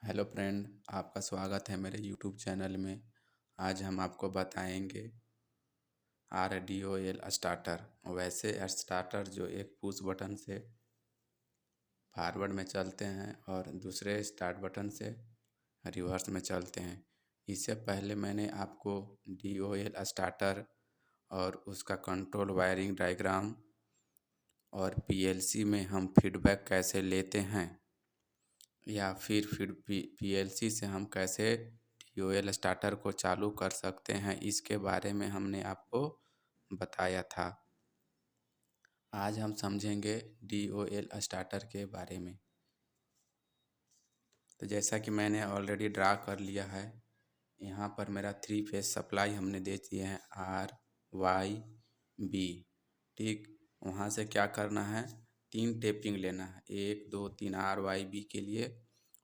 Hello friend, आपका स्वागत है मेरे यूट्यूब चैनल में। आज हम आपको बताएंगे RDOL स्टार्टर। वैसे स्टार्टर जो एक पुश बटन से फॉरवर्ड में चलते हैं और दूसरे स्टार्ट बटन से रिवर्स में चलते हैं। इससे पहले मैंने आपको DOL स्टार्टर और उसका कंट्रोल वायरिंग डायग्राम और PLC में हम फीडबैक कैसे लेते हैं या फिर PLC से हम कैसे DOL स्टार्टर को चालू कर सकते हैं, इसके बारे में हमने आपको बताया था। आज हम समझेंगे DOL स्टार्टर के बारे में। तो जैसा कि मैंने ऑलरेडी ड्रा कर लिया है, यहाँ पर मेरा 3 फेज सप्लाई हमने दे दिए हैं RYB। ठीक, वहाँ से क्या करना है, 3 टेपिंग लेना है, 1 2 3 RYB के लिए।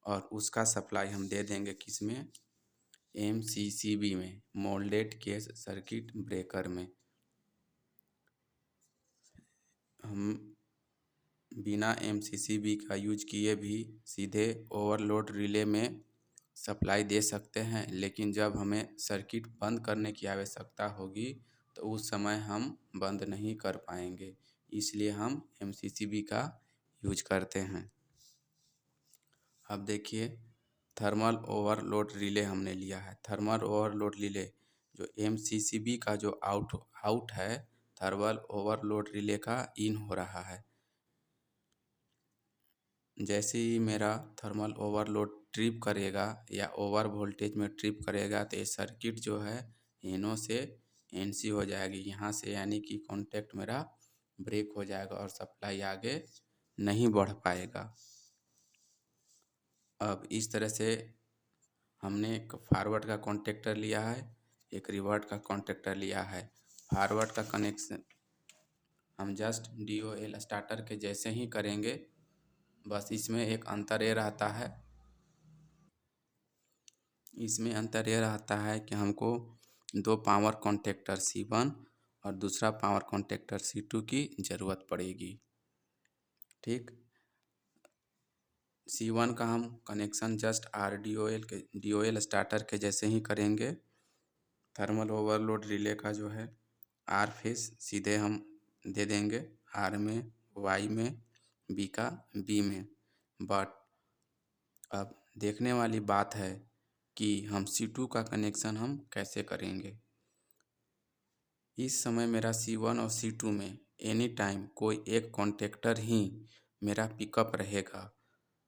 और उसका सप्लाई हम दे देंगे किस में, MCCB में, मोल्डेड केस सर्किट ब्रेकर में। हम बिना MCCB का यूज किए भी सीधे ओवरलोड रिले में सप्लाई दे सकते हैं, लेकिन जब हमें सर्किट बंद करने की आवश्यकता होगी तो उस समय हम बंद नहीं कर पाएंगे, इसलिए हम MCCB का यूज करते हैं। अब देखिए, थर्मल ओवरलोड रिले हमने लिया है। थर्मल ओवरलोड रिले जो MCCB का जो आउट है, थर्मल ओवरलोड रिले का इन हो रहा है। जैसे ही मेरा थर्मल ओवरलोड ट्रिप करेगा या ओवर वोल्टेज में ट्रिप करेगा तो ये सर्किट जो है NO से NC हो जाएगी यहाँ से, यानी कि कॉन्टेक्ट मेरा ब्रेक हो जाएगा और सप्लाई आगे नहीं बढ़ पाएगा। अब इस तरह से हमने एक फॉरवर्ड का कॉन्टेक्टर लिया है, एक रिवर्ट का कॉन्टेक्टर लिया है। फॉरवर्ड का कनेक्शन हम जस्ट DOL स्टार्टर के जैसे ही करेंगे, बस इसमें एक अंतर ये रहता है, कि हमको 2 पावर कॉन्टेक्टर C1 और दूसरा पावर कॉन्टेक्टर C2 की ज़रूरत पड़ेगी। ठीक, C1 का हम कनेक्शन जस्ट DOL स्टार्टर के जैसे ही करेंगे। थर्मल ओवरलोड रिले का जो है R फेस सीधे हम दे देंगे, R में, Y में, B का B में। बट अब देखने वाली बात है कि हम C2 का कनेक्शन हम कैसे करेंगे। इस समय मेरा C1 और C2 में एनी टाइम कोई एक कॉन्टेक्टर ही मेरा पिकअप रहेगा।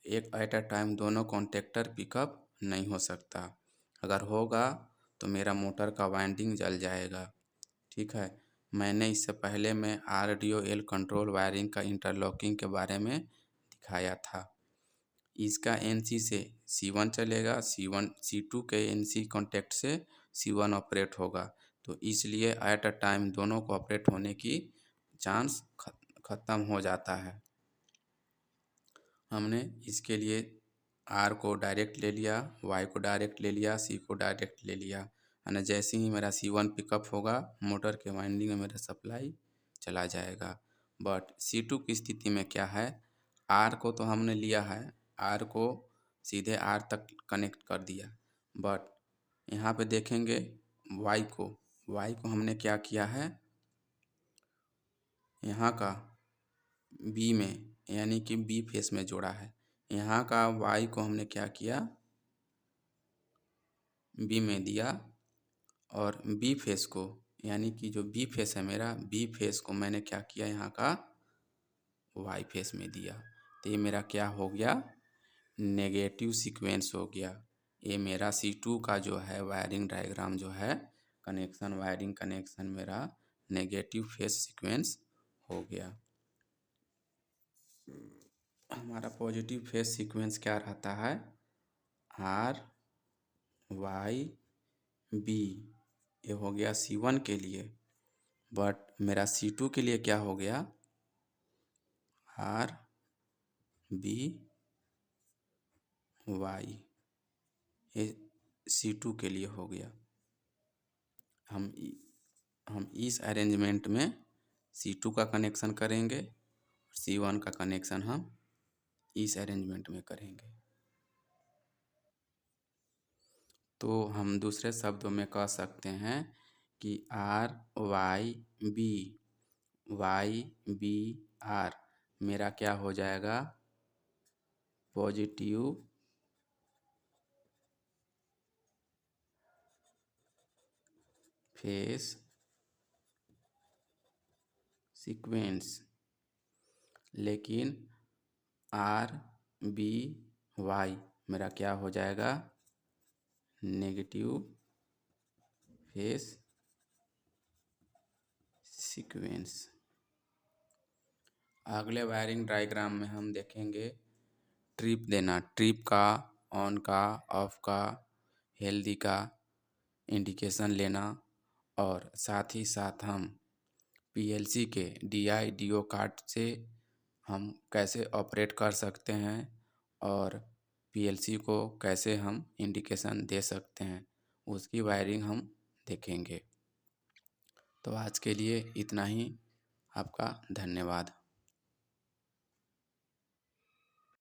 एक एट अ टाइम दोनों कॉन्टेक्टर पिकअप नहीं हो सकता। अगर होगा तो मेरा मोटर का वाइंडिंग जल जाएगा। ठीक है, मैंने इससे पहले मैं RDOL कंट्रोल वायरिंग का इंटरलॉकिंग के बारे में दिखाया था। इसका NC से C1 चलेगा, C2 के NC कॉन्टेक्ट से C1 ऑपरेट होगा, तो इसलिए एट अ टाइम दोनों को ऑपरेट होने की चांस ख़त्म हो जाता है। हमने इसके लिए R को डायरेक्ट ले लिया, Y को डायरेक्ट ले लिया, C को डायरेक्ट ले लिया, है ना। जैसे ही मेरा C1 पिकअप होगा, मोटर के वाइंडिंग में मेरा सप्लाई चला जाएगा। बट C2 की स्थिति में क्या है, R को तो हमने लिया है, R को सीधे R तक कनेक्ट कर दिया, बट यहाँ पे देखेंगे Y को हमने क्या किया है, यहाँ का B में, यानी कि B फेस में जोड़ा है। यहाँ का Y को हमने क्या किया, B में दिया, और B फेस को, यानी कि जो B फेस है मेरा, B फेस को मैंने क्या किया, यहाँ का Y फेस में दिया। तो ये मेरा क्या हो गया, नेगेटिव सीक्वेंस हो गया। ये मेरा C2 का जो है वायरिंग डायग्राम जो है, वायरिंग कनेक्शन मेरा नेगेटिव फेस सीक्वेंस हो गया। हमारा पॉजिटिव फेस सीक्वेंस क्या रहता है, RYB। ये हो गया C1 के लिए, बट मेरा C2 के लिए क्या हो गया, RBY। ये C2 के लिए हो गया। हम इस अरेंजमेंट में C2 का कनेक्शन करेंगे, C1 का कनेक्शन हम इस अरेंजमेंट में करेंगे। तो हम दूसरे शब्दों में कह सकते हैं कि RYB मेरा क्या हो जाएगा, पॉजिटिव फेस सीक्वेंस। लेकिन RBY मेरा क्या हो जाएगा, नेगेटिव फेस सीक्वेंस। अगले वायरिंग डायग्राम में हम देखेंगे ट्रिप देना, ट्रिप का, ऑन का, ऑफ का, हेल्दी का इंडिकेशन लेना, और साथ ही साथ हम पीएलसी के DI/DO कार्ड से हम कैसे ऑपरेट कर सकते हैं और पीएलसी को कैसे हम इंडिकेशन दे सकते हैं, उसकी वायरिंग हम देखेंगे। तो आज के लिए इतना ही। आपका धन्यवाद।